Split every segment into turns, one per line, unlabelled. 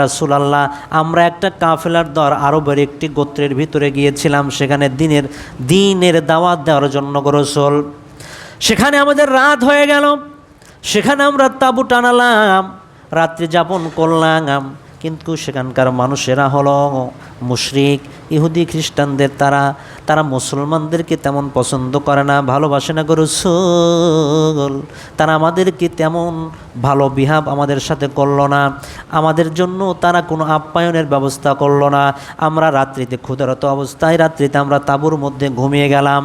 রাসূলুল্লাহ, আমরা একটা কাফেলার দল আরবের একটি গোত্রের ভিতরে গিয়েছিলাম, সেখানে দিনের দাওয়াত দেওয়ার জন্য গো রাসূল। সেখানে আমাদের রাত হয়ে গেল, সেখানে আমরা তাঁবু টানালাম, রাত্রি যাপন করলাম, কিন্তু সেখানকার মানুষেরা হলো মুশরিক, ইহুদি খ্রিস্টানদের। তারা মুসলমানদেরকে তেমন পছন্দ করে না, ভালোবাসে না গো রাসূল। তারা আমাদেরকে তেমন ভালো বিহাব আমাদের সাথে করলো না, আমাদের জন্য তারা কোনো আপ্যায়নের ব্যবস্থা করলো না। আমরা রাত্রিতে ক্ষুধারত অবস্থায় রাত্রিতে আমরা তাঁবুর মধ্যে ঘুমিয়ে গেলাম।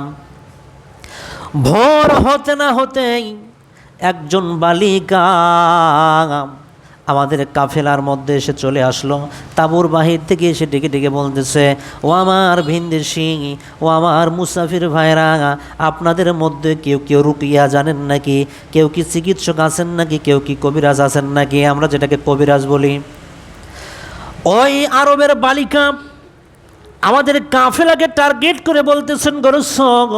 ভোর হতে না হতেই একজন বালিকা আমাদের কাফেলার মধ্যে এসে চলে আসলো। তাঁবুর বাহির থেকে এসে ডেকে ডেকে বলতেছে, ও আমার ভিনদেশী, ও আমার মুসাফির ভাইরা, আপনাদের মধ্যে কেউ কেউ রুকিয়া জানেন নাকি? কেউ কি চিকিৎসক আছেন নাকি? কেউ কি কবিরাজ আছেন নাকি? আমরা যেটাকে কবিরাজ বলি। ওই আরবের বালিকা আমাদের কাফেলাকে টার্গেট করে বলতেছেন, গো রাসূল,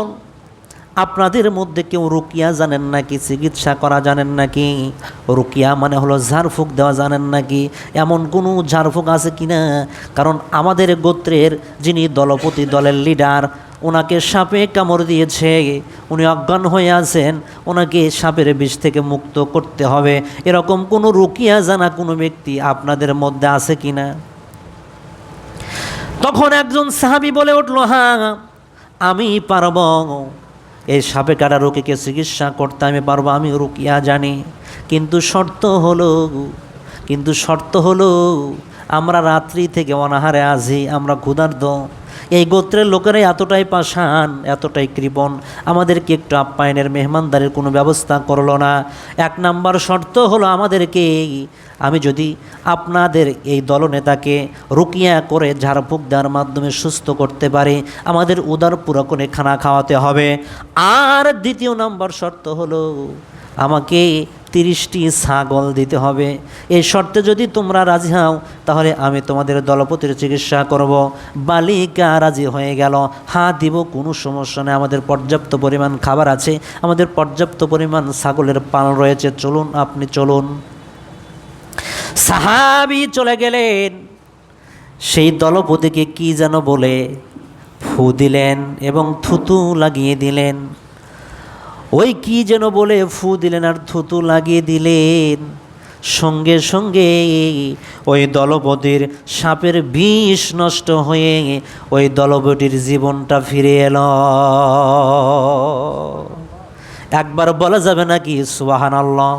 আপনাদের মধ্যে কেউ রুকিয়া জানেন নাকি? চিকিৎসা করা জানেন নাকি? রুকিয়া মানে হলো ঝাড়ফুঁক দেওয়া জানেন নাকি? এমন কোনো ঝাড়ফুঁক আছে কি না? কারণ আমাদের গোত্রের যিনি দলপতি, দলের লিডার, ওনাকে সাপে কামড় দিয়েছে, উনি অজ্ঞান হয়ে আছেন, ওনাকে সাপের বিষ থেকে মুক্ত করতে হবে। এরকম কোনো রুকিয়া জানা কোনো ব্যক্তি আপনাদের মধ্যে আছে কি না? তখন একজন সাহাবী বলে উঠল, হ্যাঁ, আমি পারব, এই সাপে কাটা রোগীকে চিকিৎসা করতে আমি পারবো, আমি রুকিয়া জানি। কিন্তু শর্ত হলো আমরা রাত্রি থেকে অনাহারে আছি, আমরা ক্ষুধার্ত। এই গোত্রের লোকেরা এতটাই পাষাণ, এতটাই কৃপণ, আমাদেরকে একটু আপ্যায়নের মেহমানদারির কোনো ব্যবস্থা করলো না। 1 নাম্বার শর্ত হলো আমি যদি আপনাদের এই দলনেতাকে রুকিয়া করে ঝাড়ফুঁক দেওয়ার মাধ্যমে সুস্থ করতে পারি, আমাদের উদার পুরোকনে খানা খাওয়াতে হবে। আর 2 নম্বর শর্ত হলো আমাকে 30টি ছাগল দিতে হবে। এই শর্তে যদি তোমরা রাজি হও, তাহলে আমি তোমাদের দলপতির চিকিৎসা করব। বালিকা রাজি হয়ে গেল, হ্যাঁ দিব, কোনো সমস্যা নেই, আমাদের পর্যাপ্ত পরিমাণ খাবার আছে, আমাদের পর্যাপ্ত পরিমাণ ছাগলের পাল রয়েছে, চলুন, আপনি চলুন। সাহাবী চলে গেলেন, সেই দলপতিকে কি যেন বলে ফু দিলেন এবং থুতু লাগিয়ে দিলেন। ওই কি যেন বলে ফু দিলেন আর থুতু লাগিয়ে দিলেন, সঙ্গে সঙ্গে ওই দলপতির সাপের বিষ নষ্ট হয়ে ওই দলপতির জীবনটা ফিরে এলো। একবার বলা যাবে নাকি সুবহানাল্লাহ?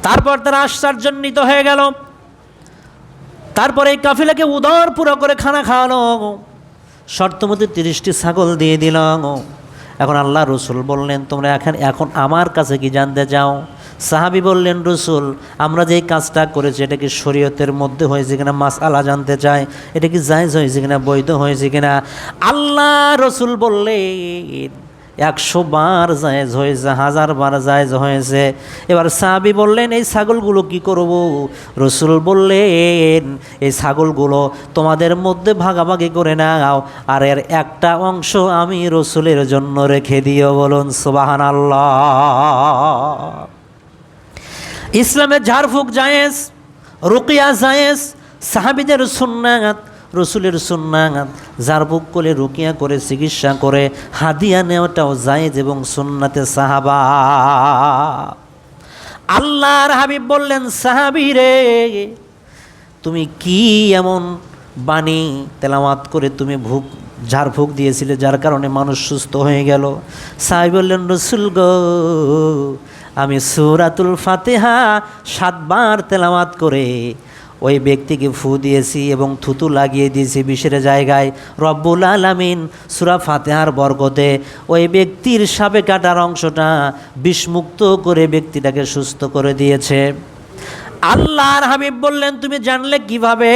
তারপর তারা আশ্চর্যান্বিত হয়ে গেল। তারপরে এই কাফিলাকে উদার পুরো করে খানা খাওয়ানো, শর্তমতে 30টি ছাগল দিয়ে দিল। এখন আল্লাহ রসুল বললেন, তোমরা এখন আমার কাছে কি জানতে চাও? সাহাবী বললেন, রসুল, আমরা যে কাজটা করেছি এটা কি শরীয়তের মধ্যে হয়েছে কিনা মাসআলা জানতে চাই, এটা কি জায়েজ হয়েছে কিনা, বৈধ হয়েছে কিনা। আল্লাহ রসুল বললেন, 100 বার জায়েজ হয়েছে, 1000 বার জায়েজ হয়েছে। এবার সাহাবী বললেন, এই ছাগলগুলো কি করব? রসুল বললেন, এই ছাগলগুলো তোমাদের মধ্যে ভাগাভাগি করে নাও, আর এর একটা অংশ আমি রসুলের জন্য রেখে দিও। বলুন সুবহানাল্লাহ। ইসলামে ঝাড়ফুঁক জায়েজ, রুকিয়া জায়েজ, সাহাবীদের সুন্নাত, রসুলের সুন্নাত। ঝাড়ফুঁক করে, রুকিয়া করে, চিকিৎসা করে হাদিয়া নেওয়াটাও জায়েজ এবং সুন্নাতে সাহাবা। আল্লাহর হাবিব বললেন, সাহাবী রে, তুমি কি এমন বাণী তেলাওয়াত করে তুমি ঝাড়ফুঁক দিয়েছিলে যার কারণে মানুষ সুস্থ হয়ে গেল? সাহাবী বললেন, রসুল গো, আমি সূরাতুল ফাতিহা 7 বার তেলাওয়াত করে ওই ব্যক্তিকে ফু দিয়েছি এবং থুতু লাগিয়ে দিয়েছি বিষের জায়গায়। রব্বুল আলামিন সূরা ফাতিহার বরকতে ওই ব্যক্তির সাপে কাটার অংশটা বিষমুক্ত করে ব্যক্তিটাকে সুস্থ করে দিয়েছে। আল্লাহর হাবিব বললেন, তুমি জানলে কিভাবে?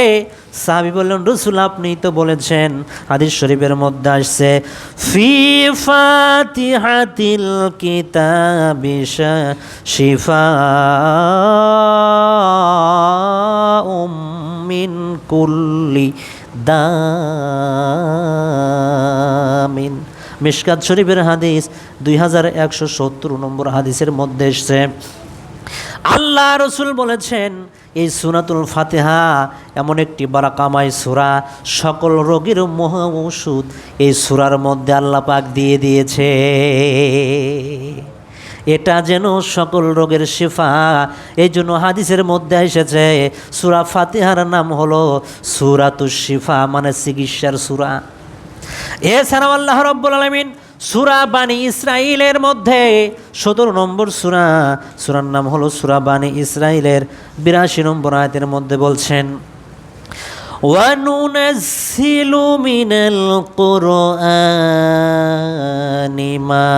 সাহাবী বললেন, রাসূল, আপনি তো বলেছেন, হাদিস শরীফের মধ্যে আসছে, ফি ফাতিহাতিল কিতাবি শিফাউম মিন কুল্লি দামিন। মিশকাত শরীফের হাদিস 2170 নম্বর হাদিসের মধ্যে এসেছে। আল্লাহ রসুল বলেছেন, এই সূরাতুল ফাতিহা এমন একটি বারাকাময় সূরা, সকল রোগের মহা ঔষধ এই সূরার মধ্যে আল্লাহ পাক দিয়ে দিয়েছে। এটা যেন সকল রোগের শিফা। এই জন্য হাদিসের মধ্যে এসেছে সূরা ফাতিহার নাম হলো সূরাতুশ শিফা, মানে চিকিৎসার সূরা। এছাড়াও আল্লাহ রাব্বুল আলামিন সূরা বানি ইসরাঈলের মধ্যে ১৭ নম্বর সূরার নাম হলো সূরা বানি ইসরাঈলের ৮২ নম্বর আয়াতের মধ্যে বলছেন, ওয়ানুনাজ্জিলু মিনাল কুরআনি মা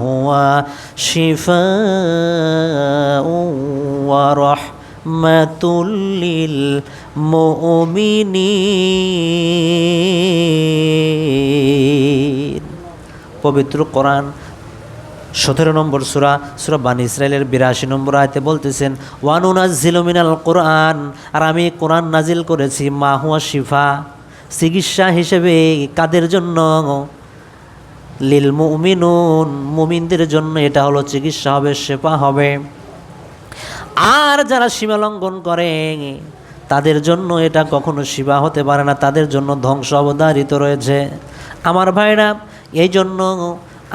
হুয়া শিফাউন ওয়া রাহমাতুল লিল মুমিনিন। পবিত্র কোরআন ১৭ নম্বর সূরা বানি ইসরাঈলের ৮২ নম্বর আয়াতে বলতেছেন, ওয়ানুনাজ্জিলু মিনাল কোরআন, আর আমি কোরআন নাজিল করেছি মা হুয়া শিফা, চিকিৎসা হিসেবে। কাদের জন্য? লিল মুমিনুন, মুমিনদের জন্য এটা হলো চিকিৎসা হবে, শেফা হবে। আর যারা সীমা লঙ্ঘন করে তাদের জন্য এটা কখনো শিফা হতে পারে না, তাদের জন্য ধ্বংস অবধারিত রয়েছে। আমার ভাইরা, এই জন্য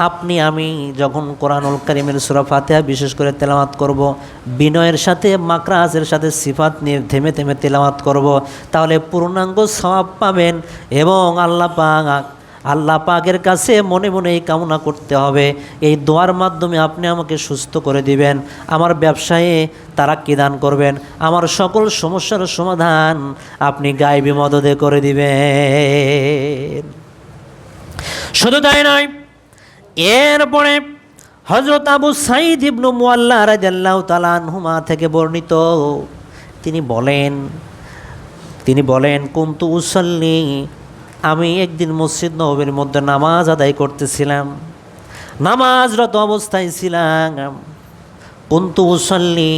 আপনি আমি যখন কোরআনুল কারীমের সূরা ফাতিহা বিশেষ করে তেলাওয়াত করব, বিনয়ের সাথে মাকরাজের সাথে সিফাত নিয়ে থেমে থেমে তেলাওয়াত করব, তাহলে পূর্ণাঙ্গ সওয়াব পাবেন। এবং আল্লাহ পাকের কাছে মনে মনে এই কামনা করতে হবে, এই দোয়ার মাধ্যমে আপনি আমাকে সুস্থ করে দিবেন, আমার ব্যবসায়ে তারাক্কি দান করবেন, আমার সকল সমস্যার সমাধান আপনি গায়বী মদদে করে দিবেন। শুধু তাই নয়, এরপরে হযরত আবু সাঈদ ইবনে মুআল্লা রাদিয়াল্লাহু তাআলা আনহুমা থেকে বর্ণিত, তিনি বলেন কুনতু উসাল্লি, আমি একদিন মসজিদ নববীর মধ্যে নামাজ আদায় করতেছিলাম, নামাজরত অবস্থায় ছিলাম। কুনতু উসাল্লি,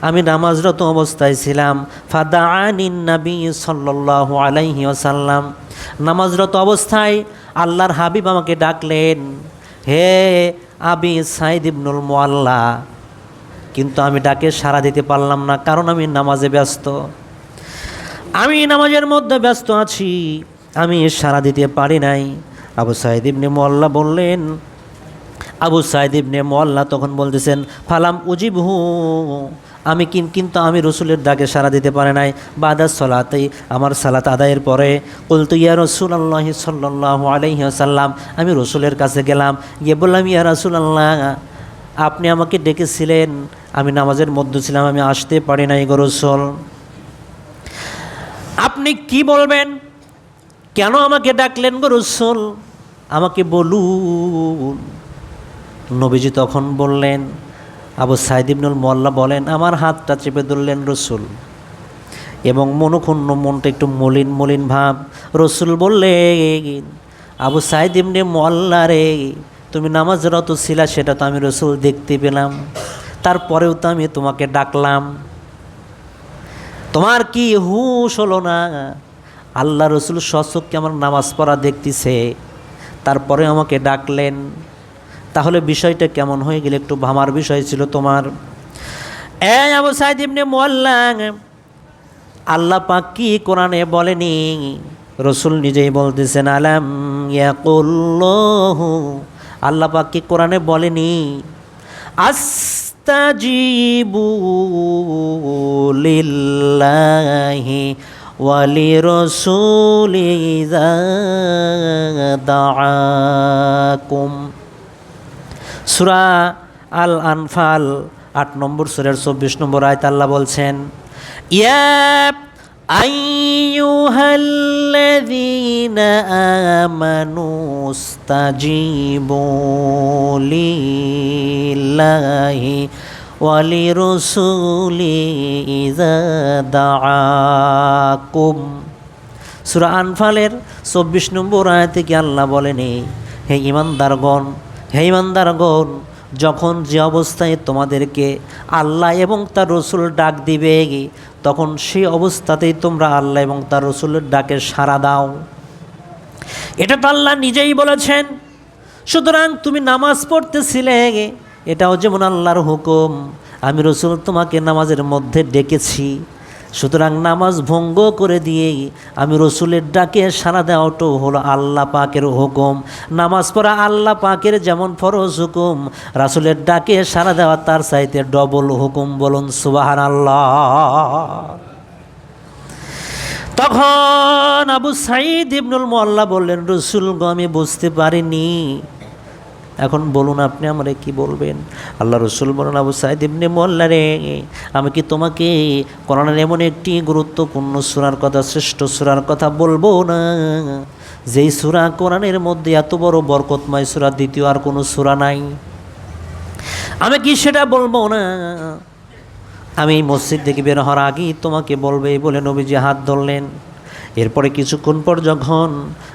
আমি নামাজরত অবস্থায় ছিলাম। ফাদাআনিন নবী সাল্লাল্লাহু আলাইহি ওয়াসাল্লাম, নামাজরত অবস্থায় আল্লাহর হাবিব আমাকে ডাকলেন, হে আবি সাঈদ ইবনুল মুআল্লা। কিন্তু আমি ডাকে সাড়া দিতে পারলাম না, কারণ আমি নামাজে ব্যস্ত, আমি নামাজের মধ্যে ব্যস্ত আছি, আমি সাড়া দিতে পারি নাই। আবু সাঈদ ইবনে মুআল্লা বললেন, আবু সাঈদ ইবনে মুআল্লা তখন বলতেছেন, ফালাম উজিবহু, আমি কিন্তু আমি রসুলের ডাকে সাড়া দিতে পারি নাই। বাদাস সালাতেই, আমার সালাত আদায়ের পরে, কুলতু ইয়া রাসূলুল্লাহি সাল্লাল্লাহু আলাইহি ওয়াসাল্লাম, আমি রসুলের কাছে গেলাম, গিয়ে বললাম, ইয়া রাসূলুল্লাহ, আপনি আমাকে ডেকেছিলেন, আমি নামাজের মধ্যে ছিলাম, আমি আসতে পারি নাই গো রাসূল, আপনি কি বলবেন? কেন আমাকে ডাকলেন গো রাসূল, আমাকে বলুন। নবীজি তখন বললেন, আবু সাঈদ ইবনুল মুআল্লা বলেন, আমার হাতটা চেপে ধরলেন রাসূল, এবং মনক্ষুণ্ণ, মনটা একটু মলিন ভাব। রাসূল বললেন, আবু সাঈদ ইবনে মুআল্লা রে, তুমি নামাজরত ছিলা, সেটা তো আমি রাসূল দেখতে পেলাম, তারপরেও তো আমি তোমাকে ডাকলাম, তোমার কি হুঁশ হলো না? আল্লাহ রসুল সচক্ষে আমার নামাজ পড়া দেখতেছে, তারপরে আমাকে ডাকলেন, তাহলে বিষয়টা কেমন হয়ে গেল? একটু ভাবার বিষয় ছিল তোমার। আবু সাঈদ ইবনে মুআল্লা, আল্লাহ পাক কি কোরআনে বলেনি? রসুল নিজেই বলতেছেন, আলাম ইয়াকুল্লাহু, আল্লাহ পাক কি কোরআনে বলেনি, আস্তাজিবু লিল্লাহি ওয়ালিরাসূলি ইযা দাআকুম। সূরা আল আনফাল ৮ নম্বর সূরার ২৪ নম্বর আয়াত আল্লাহ বলছেন, ইয়া আইয়ুহাল্লাযীনা আমানু ইসতাজিবু লিল্লাহি ওয়ালিরাসূলি ইযা দাআকুম। সূরা আনফালের ২৪ নম্বর আয়াতে কি আল্লাহ বলেনি, হে ঈমানদারগণ, যখন যে অবস্থায় তোমাদেরকে আল্লাহ এবং তার রসুল ডাক দিবে, তখন সেই অবস্থাতেই তোমরা আল্লাহ এবং তার রসুলের ডাকে সাড়া দাও। এটা তো আল্লাহ নিজেই বলেছেন। সুতরাং তুমি নামাজ পড়তেছিলে, এটাও যেমন আল্লাহর হুকুম, আমি রসুল তোমাকে নামাজের মধ্যে ডেকেছি, সুতরাং নামাজ ভঙ্গ করে দিয়েই আমি রসুলের ডাকে সাড়া দেওয়াটাও হলো আল্লাহ পাকের হুকুম। নামাজ পড়া আল্লাহ পাকের যেমন ফরজ হুকুম, রাসুলের ডাকে সাড়া দেওয়া তার চাইতে ডবল হুকুম। বলুন সুবহানাল্লাহ। তখন আবু সাঈদ ইবনুল মুআল্লা বললেন, রসুল গো আমি বুঝতে পারিনি, এখন বলুন আপনি আমারে কি বলবেন। আল্লাহ রসুল বলেন, আবু সাঈদ ইবনে মুআল্লা রে, আমি কি তোমাকে কোরআনের এমন একটি গুরুত্বপূর্ণ সূরার কথা, শ্রেষ্ঠ সূরার কথা বলবো না, যেই সূরা কোরআনের মধ্যে এত বড় বরকতময় সূরা দ্বিতীয় আর কোনো সূরা নাই? আমি কি সেটা বলবো না? আমি মসজিদ থেকে বের হওয়ার আগেই তোমাকে বলবে বলে নবীজি হাত ধরলেন। এরপরে কিছুক্ষণ পর যখন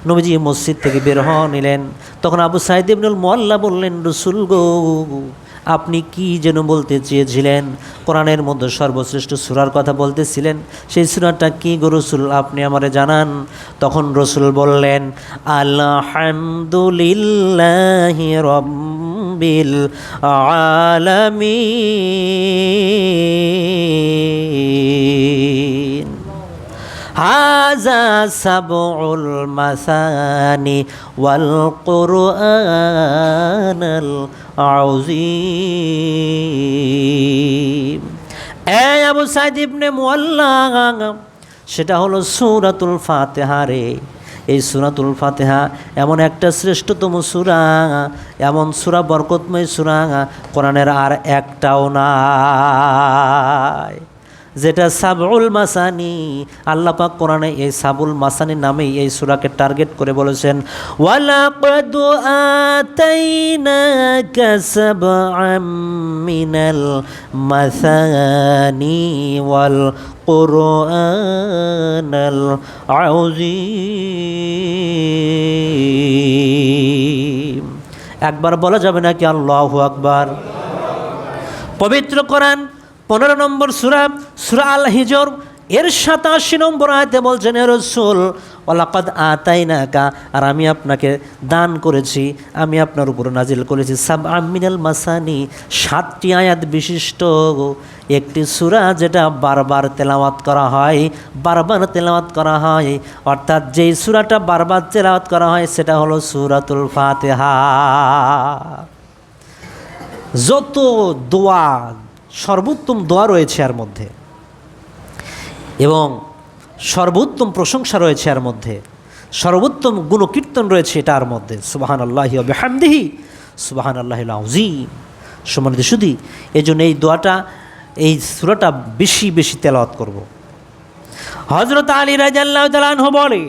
নবীজি মসজিদ থেকে বের হওয়া নিলেন, তখন আবু সাঈদ ইবনুল মুআল্লা বললেন, রসুল গো আপনি কি যেন বলতে চেয়েছিলেন? কোরআনের মধ্যে সর্বশ্রেষ্ঠ সূরার কথা বলতেছিলেন, সেই সূরাটা কি গো রসুল, আপনি আমারে জানান। তখন রসুল বললেন, আলহামদুলিল্লাহি রাব্বিল আলামিন, হাযা সাবউল মাসানি ওয়াল কুরআনাল আযীম। এই আবু সাঈদ ইবনে মুআল্লা, সেটা হলো সূরাতুল ফাতিহা রে। এই সূরাতুল ফাতিহা এমন একটা শ্রেষ্ঠতম সূরা, এমন সূরা, বরকতময় সূরা কোরআনের আর একটাও নাই, যেটা সাবউল মাসানি। আল্লাহ পাক কোরআনে এই সাবুল মাসানি নামেই এই সূরাকে টার্গেট করে বলেছেন, ওয়ালাকাদ আতাইনাকা সাবআম মিনাল মাসানি ওয়াল কুরআনাল আযীম। একবার বলা যাবে নাকি আল্লাহু আকবার? পবিত্র কোরআন 15 নম্বর সূরা, সূরা আল হিজর এর 87 নম্বর আয়াতে বলছেন, হে রাসূল ওয়ালাকাদ আতাইনাকা, আর আমি আপনাকে দান করেছি, আমি আপনার উপর নাজিল করেছি সাবআম মিনাল মাসানি, 7টি আয়াত বিশিষ্ট একটি সূরা, যেটা বারবার তেলাওয়াত করা হয়, বারবার তেলাওয়াত করা হয়। অর্থাৎ যেই সূরাটা বারবার তেলাওয়াত করা হয় সেটা হলো সূরাতুল ফাতিহা। যত দোয়া, সর্বোত্তম দোয়া রয়েছে এর মধ্যে, এবং সর্বোত্তম প্রশংসা রয়েছে এর মধ্যে, সর্বোত্তম গুণকীর্তন রয়েছে এটার মধ্যে। সুবহানাল্লাহি ওয়া বিহামদিহি সুবহানাল্লাহিল আযীম। সম্মানিত সুধী, এই জন্য এই দোয়াটা, এই সূরাটা বেশি বেশি তেলাওয়াত করব। হযরত আলী রাদিয়াল্লাহু তাআলা আনহু বলে,